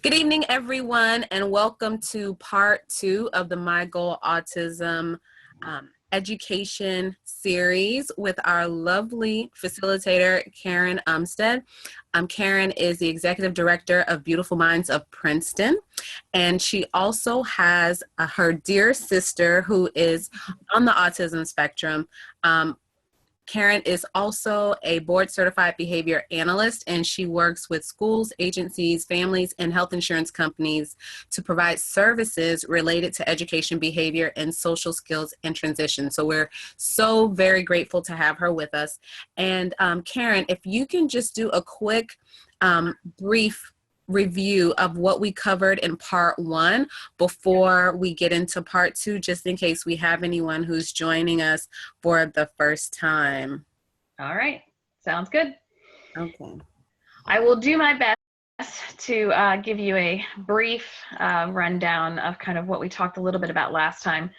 Good evening, everyone, and welcome to part 2 of the MyGOAL Autism education series with our lovely facilitator, Karen Umstead. Karen is the executive director of Beautiful Minds of Princeton, and she also has her dear sister who is on the autism spectrum. Karen is also a board certified behavior analyst, and she works with schools, agencies, families, and health insurance companies to provide services related to education, behavior, and social skills and transition. So we're so very grateful to have her with us. And Karen, if you can just do a quick brief review of what we covered in part 1 before we get into part 2, just in case we have anyone who's joining us for the first time. All right, sounds good. Okay. I will do my best to give you a brief rundown of kind of what we talked a little bit about last time.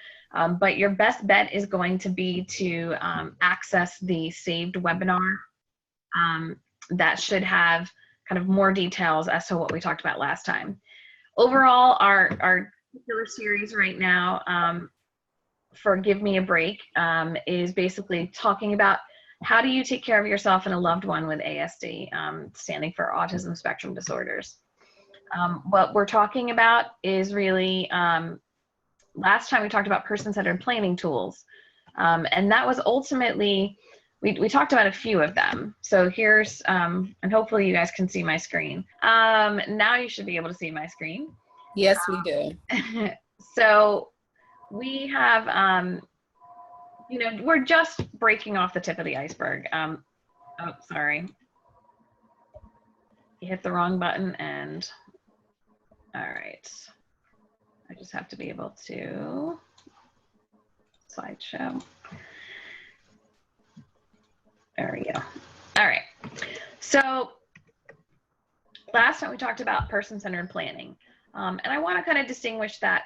But your best bet is going to be to access the saved webinar that should have kind of more details as to what we talked about last time. Overall, our particular series right now for Give Me a Break is basically talking about how do you take care of yourself and a loved one with ASD, standing for Autism Spectrum Disorders. What we're talking about is really, last time we talked about person-centered planning tools, and that was ultimately, we talked about a few of them. So here's, and hopefully you guys can see my screen. Now you should be able to see my screen. Yes, we do. So we have, you know, we're just breaking off the tip of the iceberg. Oh, sorry. You hit the wrong button and, all right. I just have to be able to slideshow. There we go. All right. So last time we talked about person-centered planning. And I want to kind of distinguish that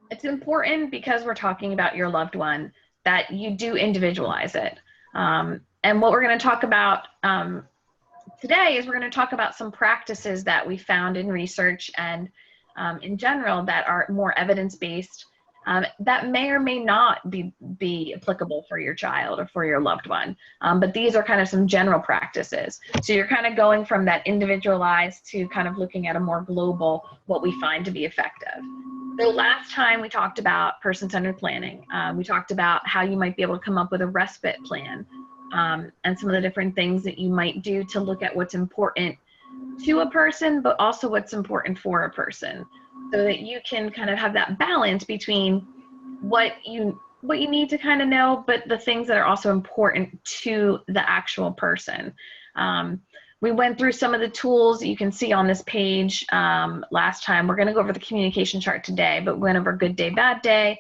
it's important because we're talking about your loved one that you do individualize it. And what we're going to talk about today is we're going to talk about some practices that we found in research and in general that are more evidence-based that may or may not be applicable for your child or for your loved one. But these are kind of some general practices. So you're kind of going from that individualized to kind of looking at a more global, what we find to be effective. The last time we talked about person-centered planning, we talked about how you might be able to come up with a respite plan and some of the different things that you might do to look at what's important to a person, but also what's important for a person, so that you can kind of have that balance between what you need to kind of know, but the things that are also important to the actual person. We went through some of the tools that you can see on this page last time. We're going to go over the communication chart today, but we went over good day, bad day,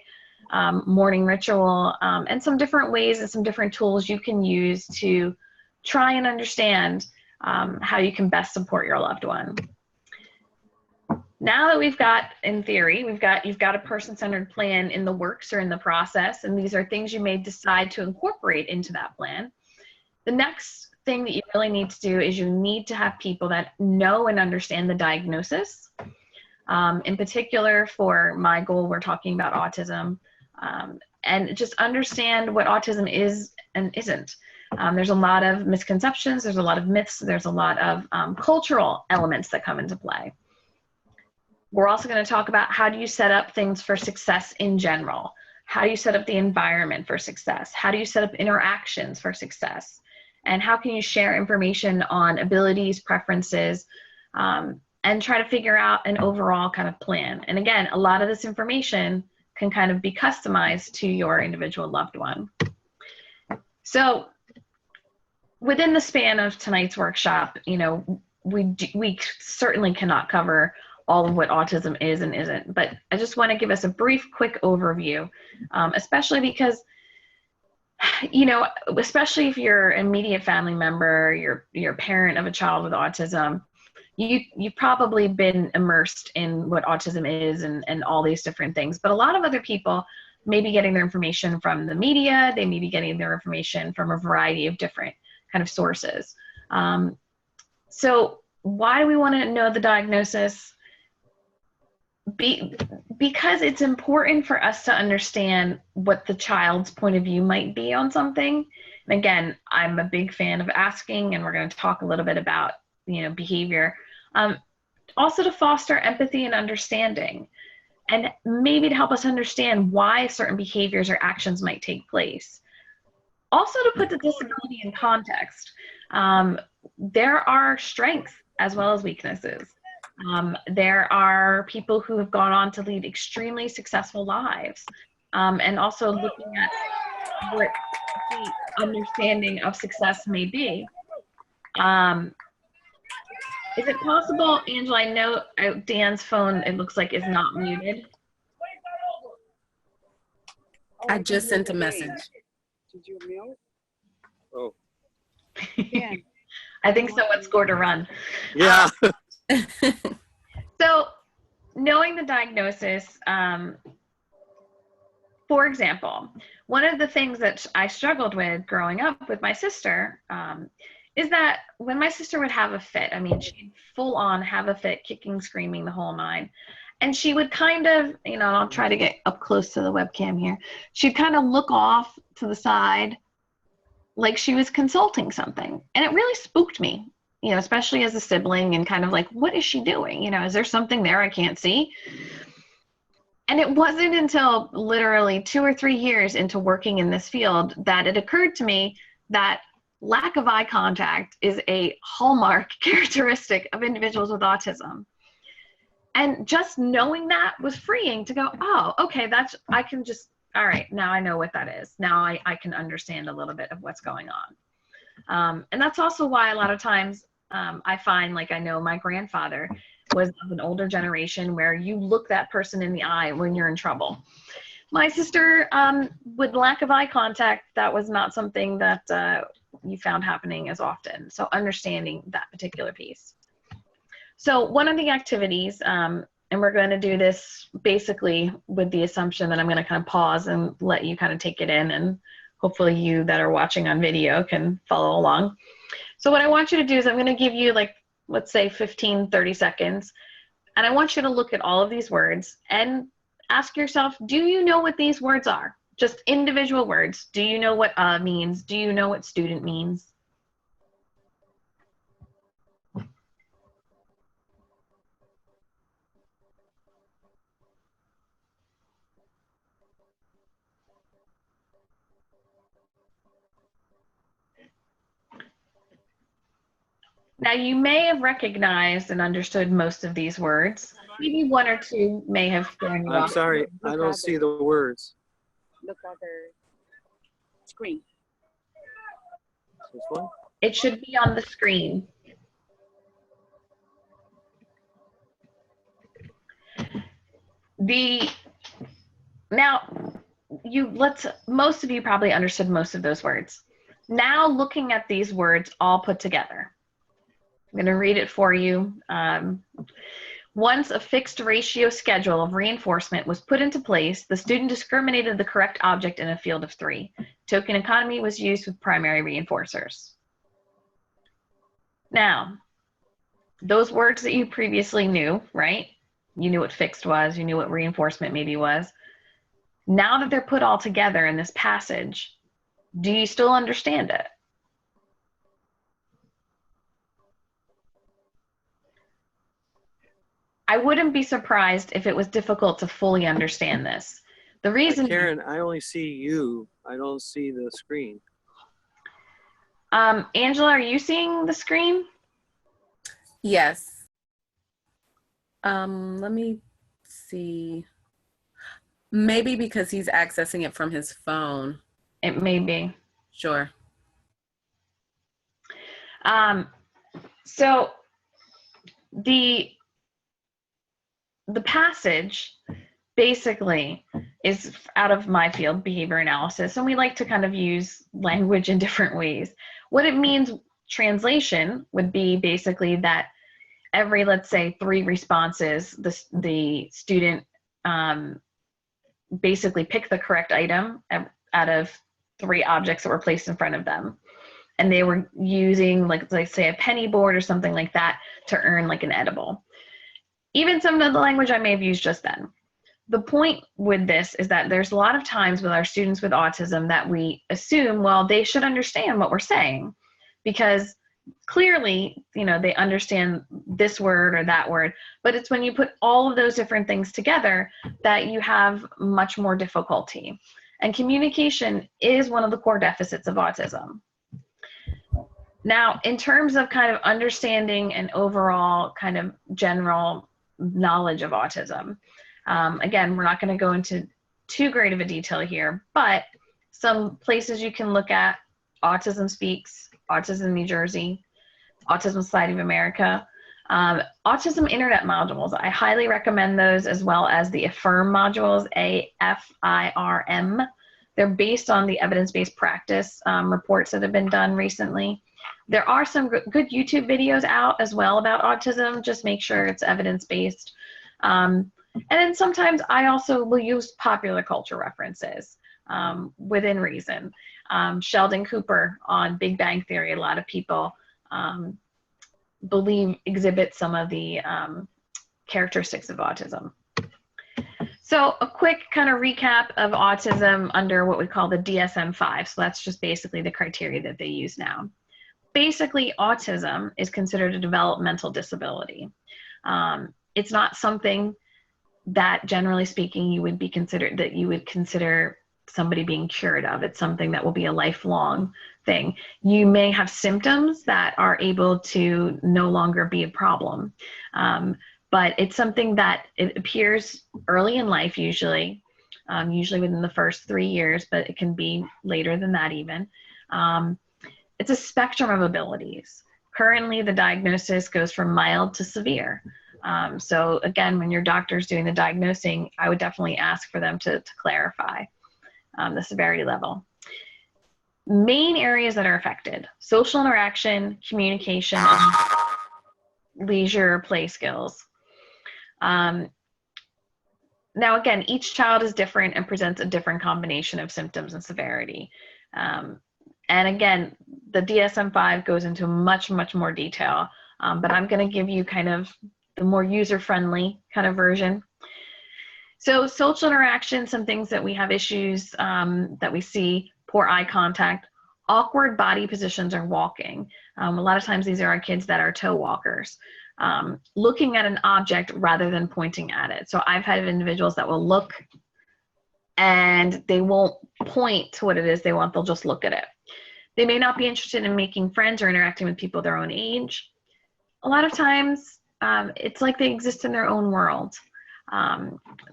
morning ritual, and some different ways and some different tools you can use to try and understand how you can best support your loved one. Now that we've got, in theory, you've got a person-centered plan in the works or in the process, and these are things you may decide to incorporate into that plan. The next thing that you really need to do is you need to have people that know and understand the diagnosis. In particular, for MyGOAL, we're talking about autism, and just understand what autism is and isn't. There's a lot of misconceptions, there's a lot of myths, there's a lot of cultural elements that come into play. We're also going to talk about how do you set up things for success in general? How do you set up the environment for success? How do you set up interactions for success? And how can you share information on abilities, preferences, and try to figure out an overall kind of plan? And again, a lot of this information can kind of be customized to your individual loved one. So within the span of tonight's workshop, you know, we certainly cannot cover all of what autism is and isn't, but I just want to give us a brief, quick overview, especially because, you know, especially if you're an immediate family member, you're a parent of a child with autism, you've probably been immersed in what autism is and all these different things. But a lot of other people may be getting their information from the media, they may be getting their information from a variety of different kind of sources. So why do we want to know the diagnosis? because it's important for us to understand what the child's point of view might be on something. And again, I'm a big fan of asking, and we're going to talk a little bit about, behavior. Also to foster empathy and understanding, and maybe to help us understand why certain behaviors or actions might take place. Also to put the disability in context. There are strengths as well as weaknesses. There are people who have gone on to lead extremely successful lives, and also looking at what the understanding of success may be. Is it possible, Angela, I know Dan's phone, it looks like, is not muted. I just sent a message. Did you mail it? Oh. I think someone scored a run. Yeah. So knowing the diagnosis, for example, one of the things that I struggled with growing up with my sister is that when my sister would have a fit, I mean, she'd full on have a fit, kicking, screaming, the whole nine. And she would kind of, I'll try to get up close to the webcam here. She'd kind of look off to the side like she was consulting something. And it really spooked me, especially as a sibling, and kind of like, what is she doing? Is there something there I can't see? And it wasn't until literally 2 or 3 years into working in this field that it occurred to me that lack of eye contact is a hallmark characteristic of individuals with autism. And just knowing that was freeing to go, oh, okay, all right, now I know what that is. Now I can understand a little bit of what's going on. And that's also why a lot of times I find, like, I know my grandfather was of an older generation where you look that person in the eye when you're in trouble. My sister, with lack of eye contact, that was not something that you found happening as often. So understanding that particular piece. So one of the activities, and we're going to do this basically with the assumption that I'm going to kind of pause and let you kind of take it in, and hopefully you that are watching on video can follow along. So what I want you to do is I'm going to give you, like, let's say 15, 30 seconds, and I want you to look at all of these words and ask yourself, do you know what these words are? Just individual words. Do you know what means? Do you know what student means? Now, you may have recognized and understood most of these words. Maybe 1 or 2 may have thrown you I'm off. sorry, I don't see the words. Look at the screen. This one? It should be on the screen. Most of you probably understood most of those words. Now, looking at these words all put together, I'm going to read it for you. Once a fixed ratio schedule of reinforcement was put into place, the student discriminated the correct object in a field of 3. Token economy was used with primary reinforcers. Now, those words that you previously knew, right? You knew what fixed was, you knew what reinforcement maybe was. Now that they're put all together in this passage, do you still understand it? I wouldn't be surprised if it was difficult to fully understand this. The reason, Karen, I only see you. I don't see the screen. Angela, are you seeing the screen? Yes. Let me see. Maybe because he's accessing it from his phone. It may be. Sure. So the passage basically is out of my field, behavior analysis, and we like to kind of use language in different ways. What it means, translation, would be basically that every, let's say, 3 responses, the student basically picked the correct item out of 3 objects that were placed in front of them. And they were using, like say, a penny board or something like that to earn like an edible. even some of the language I may have used just then. The point with this is that there's a lot of times with our students with autism that we assume, well, they should understand what we're saying because clearly, they understand this word or that word, but it's when you put all of those different things together that you have much more difficulty. And communication is one of the core deficits of autism. Now, in terms of kind of understanding and overall kind of general knowledge of autism, again, we're not going to go into too great of a detail here, but some places you can look at: Autism Speaks, Autism New Jersey, Autism Society of America, Autism Internet modules. I highly recommend those, as well as the AFIRM modules, AFIRM. They're based on the evidence-based practice reports that have been done recently. There are some good YouTube videos out as well about autism. Just make sure it's evidence-based. And then sometimes I also will use popular culture references within reason. Sheldon Cooper on Big Bang Theory, a lot of people believe exhibit some of the characteristics of autism. So a quick kind of recap of autism under what we call the DSM-5. So that's just basically the criteria that they use now. Basically, autism is considered a developmental disability. It's not something that, generally speaking, you would consider somebody being cured of. It's something that will be a lifelong thing. You may have symptoms that are able to no longer be a problem, but it's something that it appears early in life, usually within the first 3 years, but it can be later than that even. It's a spectrum of abilities. Currently, the diagnosis goes from mild to severe. So again, when your doctor's doing the diagnosing, I would definitely ask for them to clarify the severity level. Main areas that are affected: social interaction, communication, leisure, play skills. Now again, each child is different and presents a different combination of symptoms and severity. And again, the DSM-5 goes into much, much more detail, but I'm going to give you kind of the more user-friendly kind of version. So social interaction, some things that we have issues that we see: poor eye contact, awkward body positions or walking. A lot of times these are our kids that are toe walkers. Looking at an object rather than pointing at it. So I've had individuals that will look and they won't point to what it is they want, they'll just look at it. They may not be interested in making friends or interacting with people their own age. A lot of times it's like they exist in their own world.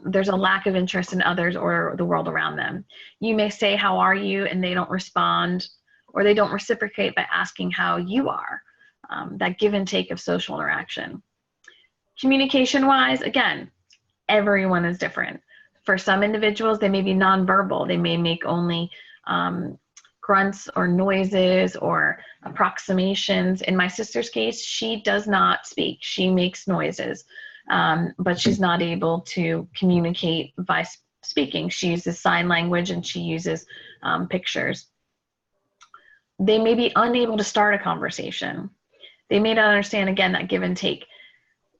There's a lack of interest in others or the world around them. You may say, "How are you?" and they don't respond, or they don't reciprocate by asking how you are. That give and take of social interaction. Communication-wise, again, everyone is different. For some individuals, they may be nonverbal. They may make only grunts or noises or approximations. In my sister's case, she does not speak. She makes noises, but she's not able to communicate by speaking. She uses sign language and she uses pictures. They may be unable to start a conversation. They may not understand, again, that give and take.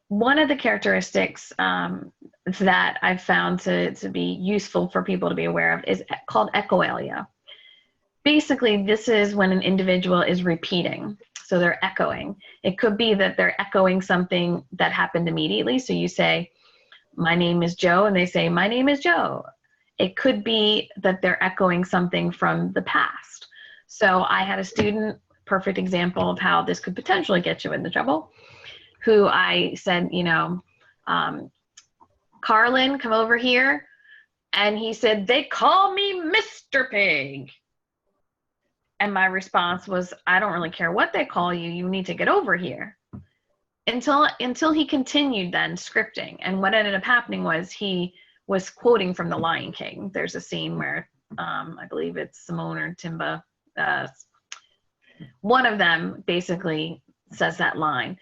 One of the characteristics that I've found to be useful for people to be aware of is called echolalia. Basically, this is when an individual is repeating. So they're echoing. It could be that they're echoing something that happened immediately. So you say, "My name is Joe," and they say, "My name is Joe." It could be that they're echoing something from the past. So I had a student, perfect example of how this could potentially get you into trouble, who I said, "Carlin, come over here." And he said, "They call me Mr. Pig." And my response was, "I don't really care what they call you. You need to get over here." Until he continued then scripting. And what ended up happening was he was quoting from The Lion King. There's a scene where I believe it's Simone or Timba, one of them basically says that line.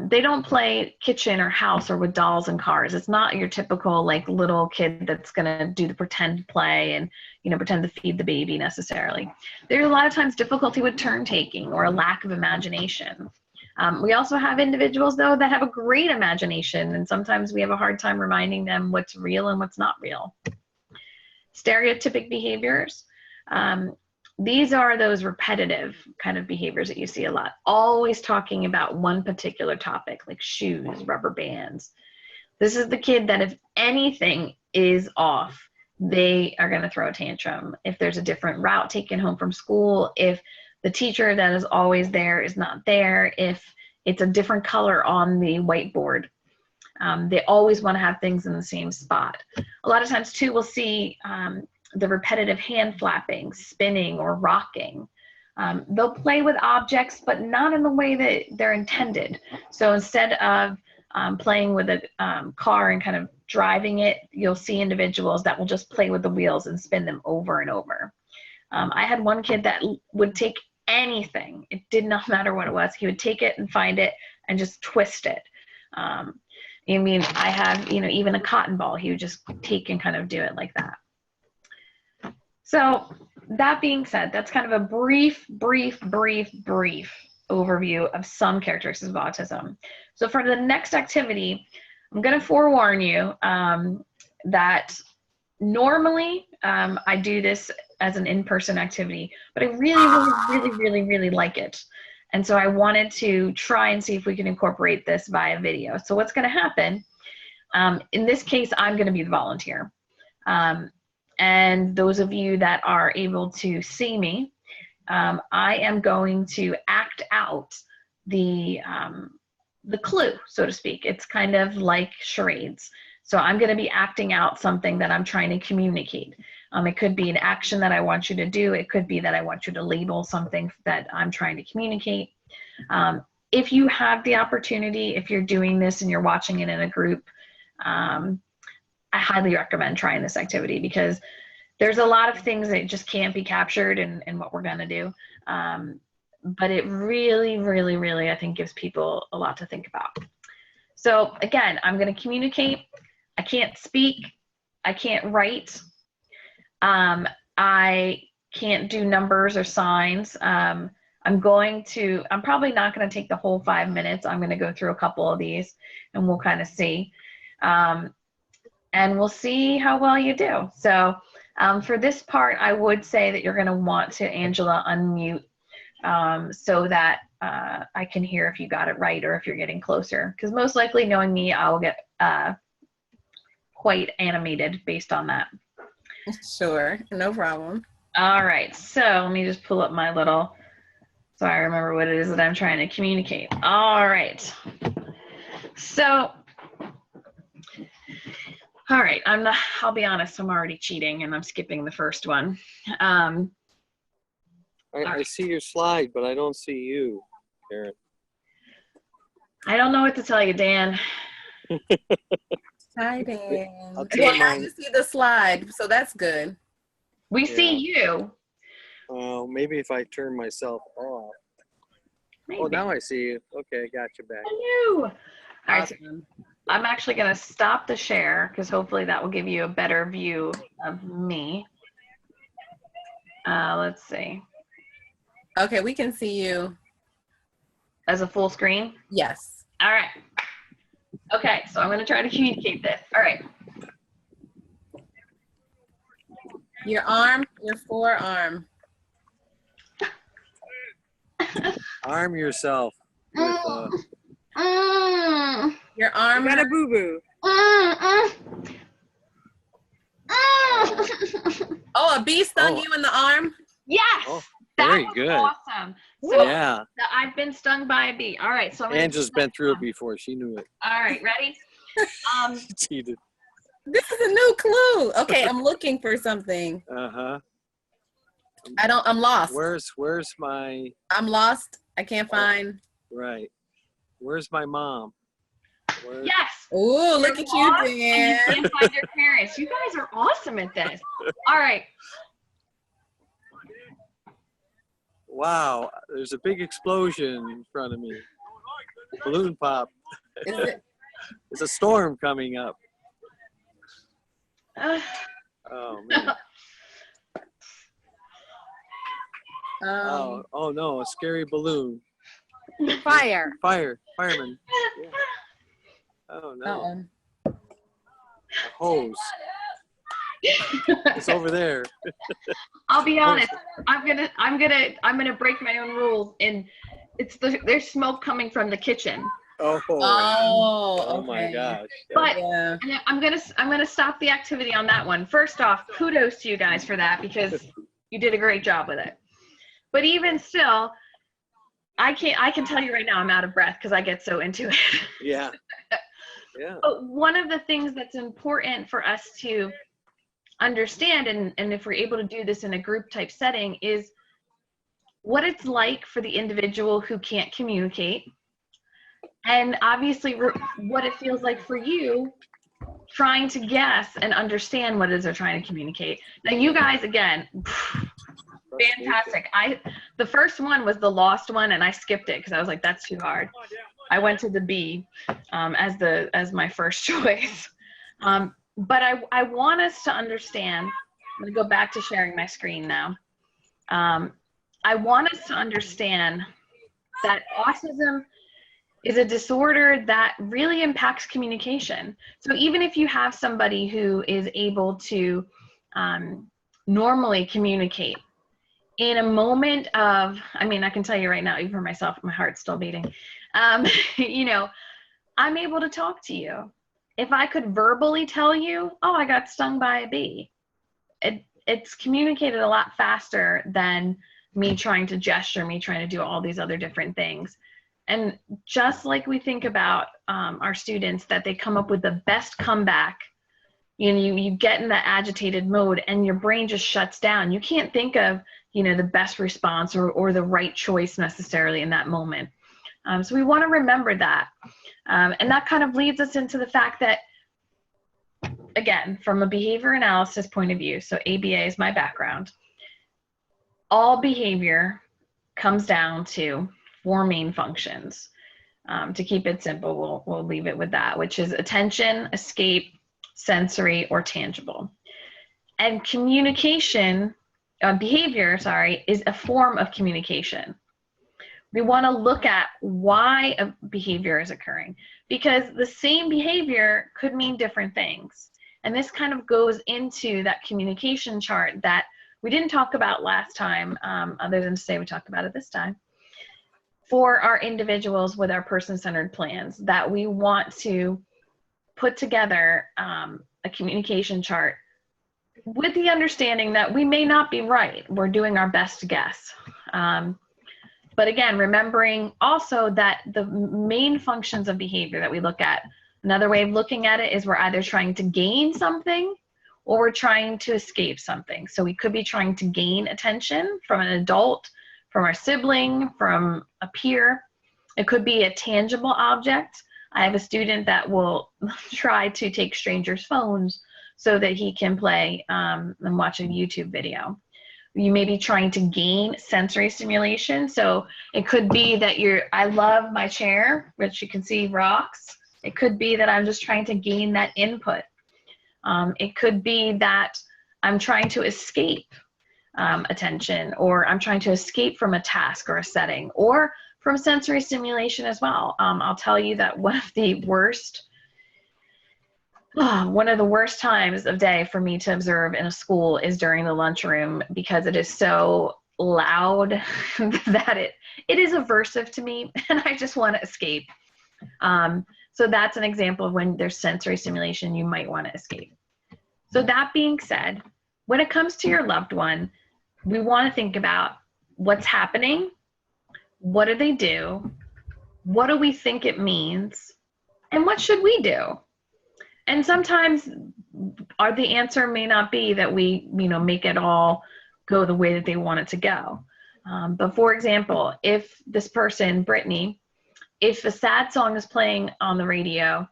They don't play kitchen or house or with dolls and cars. It's not your typical little kid that's gonna do the pretend play and pretend to feed the baby necessarily. There's a lot of times difficulty with turn taking or a lack of imagination. We also have individuals, though, that have a great imagination, and sometimes we have a hard time reminding them what's real and what's not real. Stereotypic behaviors. These are those repetitive kind of behaviors that you see a lot. Always talking about one particular topic, like shoes, rubber bands. This is the kid that if anything is off, they are going to throw a tantrum. If there's a different route taken home from school, if the teacher that is always there is not there, if it's a different color on the whiteboard, they always want to have things in the same spot. A lot of times, too, we'll see the repetitive hand flapping, spinning, or rocking. They'll play with objects, but not in the way that they're intended. So instead of playing with a car and kind of driving it, you'll see individuals that will just play with the wheels and spin them over and over. I had one kid that would take anything. It did not matter what it was. He would take it and find it and just twist it. I mean, I have, even a cotton ball, he would just take and kind of do it like that. So that being said, that's kind of a brief overview of some characteristics of autism. So for the next activity, I'm going to forewarn you that normally I do this as an in-person activity, but I really like it. And so I wanted to try and see if we can incorporate this via video. So what's going to happen, in this case, I'm going to be the volunteer. And those of you that are able to see me, I am going to act out the clue, so to speak. It's kind of like charades. So I'm going to be acting out something that I'm trying to communicate. It could be an action that I want you to do. It could be that I want you to label something that I'm trying to communicate. If you have the opportunity, if you're doing this and you're watching it in a group, I highly recommend trying this activity because there's a lot of things that just can't be captured in what we're going to do. But it really, I think gives people a lot to think about. So again, I'm going to communicate. I can't speak. I can't write. I can't do numbers or signs. I'm probably not going to take the whole 5 minutes. I'm going to go through a couple of these and we'll kind of see. And we'll see how well you do. So for this part, I would say that you're going to want to, Angela, unmute so that I can hear if you got it right or if you're getting closer. Because most likely, knowing me, I'll get quite animated based on that. Sure, no problem. All right, so let me just pull up my little, so I remember what it is that I'm trying to communicate. All right, so, all right, I'll be honest, I'm already cheating and I'm skipping the first one. I see your slide, but I don't see you, Karen. I don't know what to tell you, Dan. Hi, Dan. I'll Well, take now mine. you see the slide, so that's good. We see you. Maybe if I turn myself off. Maybe. Oh, now I see you. Okay, got you back. Hello. All right, so Awesome. I'm actually going to stop the share because hopefully that will give you a better view of me. Let's see. Okay, we can see you. As a full screen? Yes. All right. Okay, so I'm going to try to communicate this. All right. Your arm, your forearm. Arm yourself. With, Your arm. You got a boo-boo. Oh, a bee stung you in the arm? Yes. Oh, that very was good. awesome. So yeah. I've been stung by a bee. All right, so Angela's been through it before. She knew it. All right, ready? She cheated. This is a new clue. Okay, I'm looking for something. Uh-huh. I'm lost. Where's my... I'm lost. I can't find. Right. Where's my mom? Yes. Ooh, look at you, And you Dan. can't find your parents. You guys are awesome at this. All right. Wow, there's a big explosion in front of me. Balloon pop. Is it? There's a storm coming up. Oh, man. Oh no, a scary balloon. Fireman. Yeah. Oh That no, one. a hose. It's over there. I'll be honest. I'm gonna break my own rules, and there's smoke coming from the kitchen. Oh. Oh, Oh my okay. gosh. But Yeah. and I'm gonna stop the activity on that one. First off, kudos to you guys for that, because you did a great job with it. But even still, I can tell you right now I'm out of breath because I get so into it. Yeah. Yeah. But one of the things that's important for us to understand, and if we're able to do this in a group type setting, is what it's like for the individual who can't communicate, and obviously what it feels like for you trying to guess and understand what it is they're trying to communicate. Now you guys, again, fantastic. The first one was the lost one, and I skipped it because I was like, that's too hard. I went to the B as my first choice. But I want us to understand. I'm gonna go back to sharing my screen now. I want us to understand that autism is a disorder that really impacts communication. So even if you have somebody who is able to normally communicate, in a moment of, I mean, I can tell you right now, even for myself, my heart's still beating. You know, I'm able to talk to you. If I could verbally tell you, oh, I got stung by a bee, it's communicated a lot faster than me trying to gesture, me trying to do all these other different things. And just like we think about our students, that they come up with the best comeback, you know, you get in that agitated mode and your brain just shuts down. You can't think of, you know, the best response or the right choice necessarily in that moment. So we want to remember that. And that kind of leads us into the fact that, again, from a behavior analysis point of view, so ABA is my background, all behavior comes down to 4 main functions. To keep it simple, we'll leave it with that, which is attention, escape, sensory, or tangible. And communication, behavior, is a form of communication. We want to look at why a behavior is occurring, because the same behavior could mean different things. And this kind of goes into that communication chart that we didn't talk about last time, other than to say we talked about it this time, for our individuals with our person-centered plans, that we want to put together a communication chart with the understanding that we may not be right. We're doing our best to guess. But again, remembering also that the main functions of behavior that we look at, another way of looking at it is we're either trying to gain something or we're trying to escape something. So we could be trying to gain attention from an adult, from our sibling, from a peer. It could be a tangible object. I have a student that will try to take strangers' phones so that he can play and watch a YouTube video. You may be trying to gain sensory stimulation. So it could be that I love my chair, which you can see rocks. It could be that I'm just trying to gain that input. It could be that I'm trying to escape attention, or I'm trying to escape from a task or a setting, or from sensory stimulation as well. I'll tell you that one of the worst times of day for me to observe in a school is during the lunchroom, because it is so loud that it is aversive to me and I just want to escape. So that's an example of when there's sensory stimulation, you might want to escape. So that being said, when it comes to your loved one, we want to think about what's happening, what do they do, what do we think it means, and what should we do? And sometimes the answer may not be that we, make it all go the way that they want it to go. But for example, if this person, Brittany, if a sad song is playing on the radio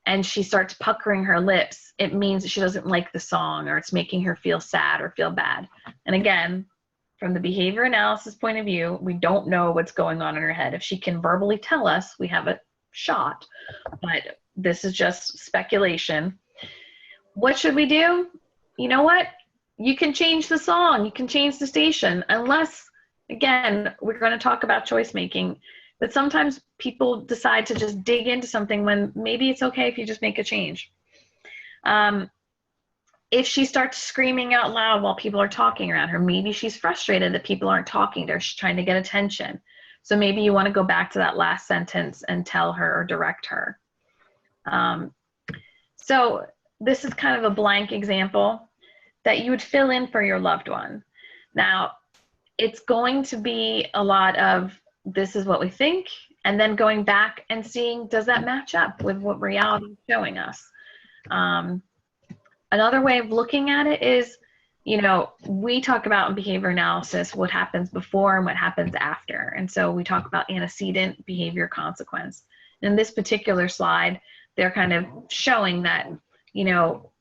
and she starts puckering her lips, it means that she doesn't like the song, or it's making her feel sad or feel bad. And again, from the behavior analysis point of view, we don't know what's going on in her head. If she can verbally tell us, we have a shot, but this is just speculation. What should we do? You know what? You can change the song, you can change the station, unless, again, we're going to talk about choice making. But sometimes people decide to just dig into something when maybe it's okay if you just make a change. If she starts screaming out loud while people are talking around her, maybe she's frustrated that people aren't talking to her. She's trying to get attention. So maybe you want to go back to that last sentence and tell her or direct her. So this is kind of a blank example that you would fill in for your loved one. Now, it's going to be a lot of, this is what we think, and then going back and seeing, does that match up with what reality is showing us? Another way of looking at it is, you know, we talk about in behavior analysis what happens before and what happens after. And so we talk about antecedent, behavior, consequence. In this particular slide, they're kind of showing that, you know,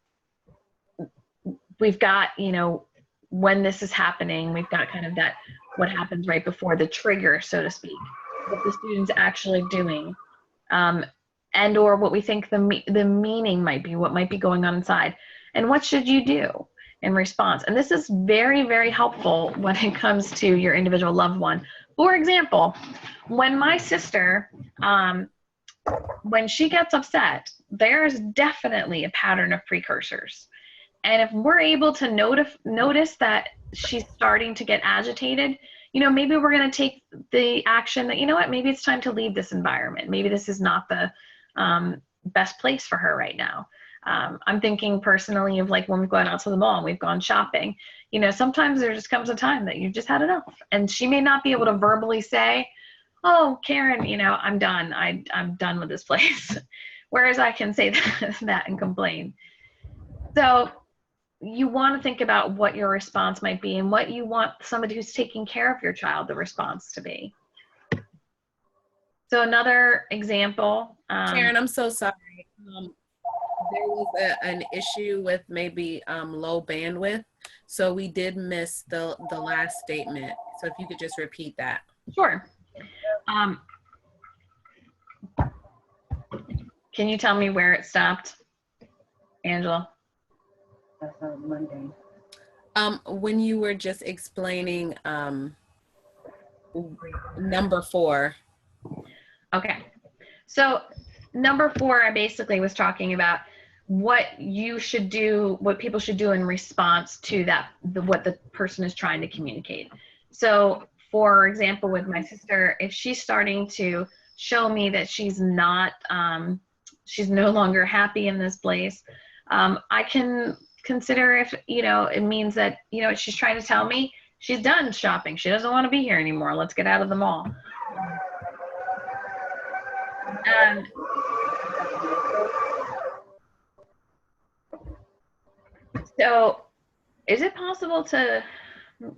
we've got, you know, when this is happening, we've got kind of that, what happens right before the trigger, so to speak, what the student's actually doing, and or what we think the meaning might be, what might be going on inside, and what should you do in response. And this is very, very helpful when it comes to your individual loved one. For example, when my sister, when she gets upset, there's definitely a pattern of precursors. And if we're able to notice that she's starting to get agitated, you know, maybe we're going to take the action that, you know what, maybe it's time to leave this environment. Maybe this is not the best place for her right now. I'm thinking personally of like when we've gone out to the mall and we've gone shopping, you know, sometimes there just comes a time that you've just had enough. And she may not be able to verbally say, oh, Karen, you know, I'm done. I'm done with this place. Whereas I can say that and complain. So you want to think about what your response might be and what you want somebody who's taking care of your child, the response to be. So another example. Karen, I'm so sorry. There was an issue with maybe low bandwidth. So we did miss the last statement. So if you could just repeat that. Sure. Can you tell me where it stopped, Angela? That's on Monday. When you were just explaining number 4. Okay. So number 4, I basically was talking about what you should do, what people should do in response to that, what the person is trying to communicate. So for example, with my sister, if she's starting to show me that she's not, she's no longer happy in this place, I can consider if, you know, it means that, you know, she's trying to tell me she's done shopping. She doesn't want to be here anymore. Let's get out of the mall. So is it possible to,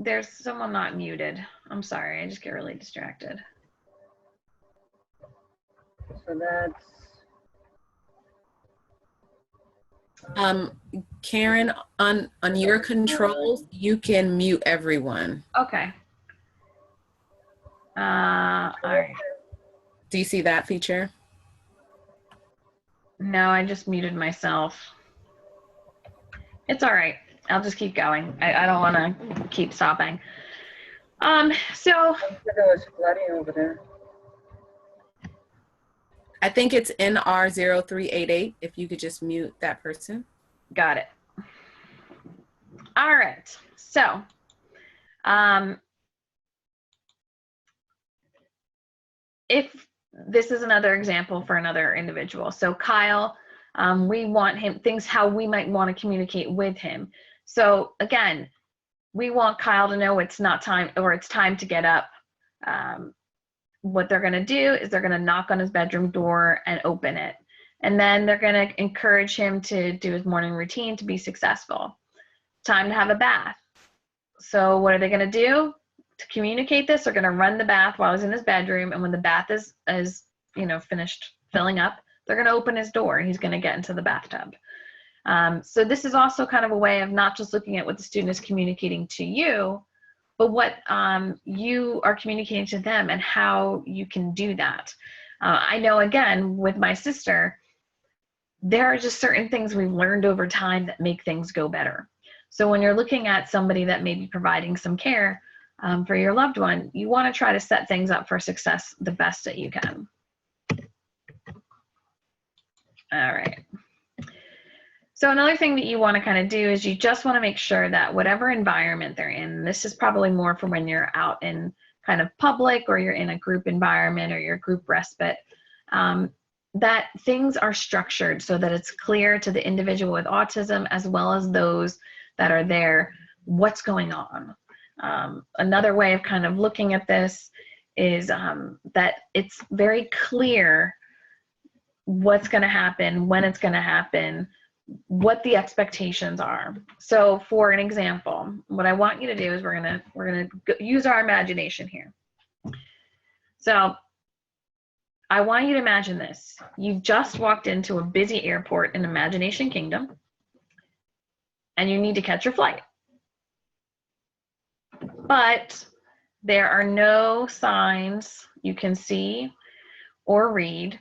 there's someone not muted. I'm sorry, I just get really distracted. So that's Karen, on your controls, you can mute everyone. Okay. All right. Do you see that feature? No, I just muted myself. It's all right. I'll just keep going. I don't want to keep stopping. So there was flooding over there. I think it's NR0388. If you could just mute that person. got it. All right. So, if this is another example for another individual. So Kyle, we want him, things how we might want to communicate with him. So again, we want Kyle to know it's not time, or it's time to get up. What they're going to do is they're going to knock on his bedroom door and open it. And then they're going to encourage him to do his morning routine to be successful. Time to have a bath. So what are they going to do? To communicate this, they're going to run the bath while he's in his bedroom. And when the bath is you know, finished filling up, they're going to open his door and he's going to get into the bathtub. So this is also kind of a way of not just looking at what the student is communicating to you, but what you are communicating to them and how you can do that. I know, again, with my sister, there are just certain things we've learned over time that make things go better. So when you're looking at somebody that may be providing some care, for your loved one, you want to try to set things up for success the best that you can. All right. So another thing that you want to kind of do is you just want to make sure that whatever environment they're in, this is probably more for when you're out in kind of public or you're in a group environment or your group respite, that things are structured so that it's clear to the individual with autism as well as those that are there what's going on. Another way of kind of looking at this is that it's very clear what's going to happen, when it's going to happen, what the expectations are. So for an example, what I want you to do is we're gonna use our imagination here. So I want you to imagine this. You've just walked into a busy airport in Imagination Kingdom and you need to catch your flight. But there are no signs you can see or read.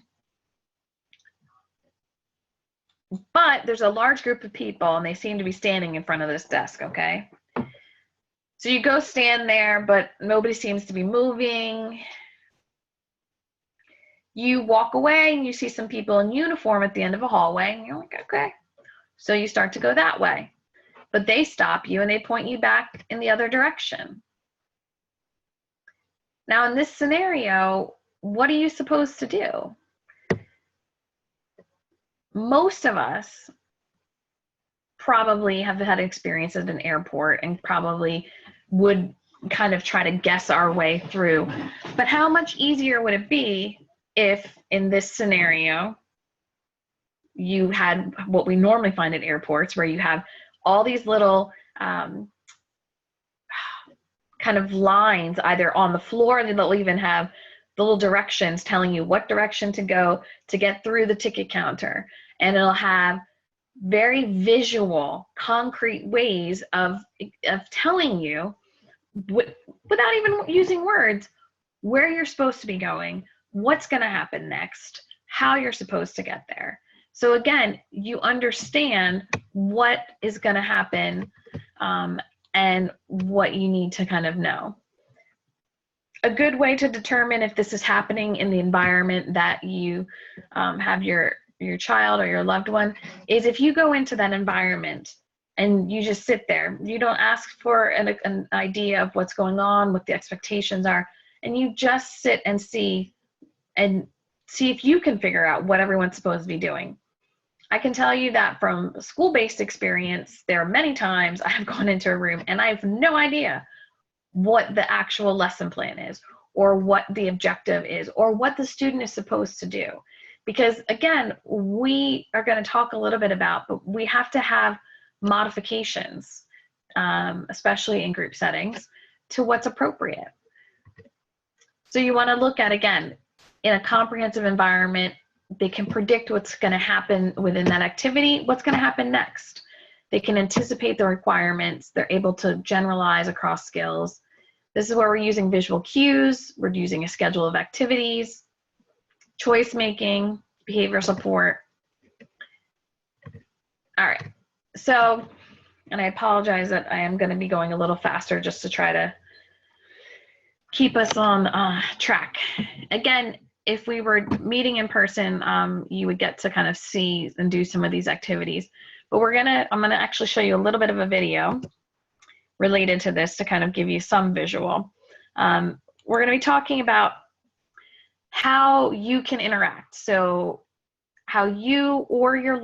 But there's a large group of people and they seem to be standing in front of this desk, okay? So you go stand there, but nobody seems to be moving. You walk away and you see some people in uniform at the end of a hallway and you're like, okay. So you start to go that way. But they stop you and they point you back in the other direction. Now in this scenario, what are you supposed to do? Most of us probably have had experience at an airport and probably would kind of try to guess our way through. But how much easier would it be if in this scenario, you had what we normally find at airports where you have all these little kind of lines either on the floor, and they'll even have the little directions telling you what direction to go to get through the ticket counter. And it'll have very visual, concrete ways of telling you, without even using words, where you're supposed to be going, what's going to happen next, how you're supposed to get there. So again, you understand what is going to happen and what you need to kind of know. A good way to determine if this is happening in the environment that you have your child or your loved one is if you go into that environment and you just sit there, you don't ask for an idea of what's going on, what the expectations are, and you just sit and see if you can figure out what everyone's supposed to be doing. I can tell you that from school-based experience, there are many times I have gone into a room and I have no idea what the actual lesson plan is or what the objective is or what the student is supposed to do. Because again, we are going to talk a little bit about, but we have to have modifications, especially in group settings, to what's appropriate. So you want to look at, again, in a comprehensive environment, they can predict what's going to happen within that activity, what's going to happen next. They can anticipate the requirements. They're able to generalize across skills. This is where we're using visual cues. We're using a schedule of activities, choice making, behavior support. All right, so, and I apologize that I am going to be going a little faster just to try to keep us on track. Again, if we were meeting in person, you would get to kind of see and do some of these activities. But I'm gonna actually show you a little bit of a video related to this to kind of give you some visual. We're gonna be talking about how you can interact. So how you or your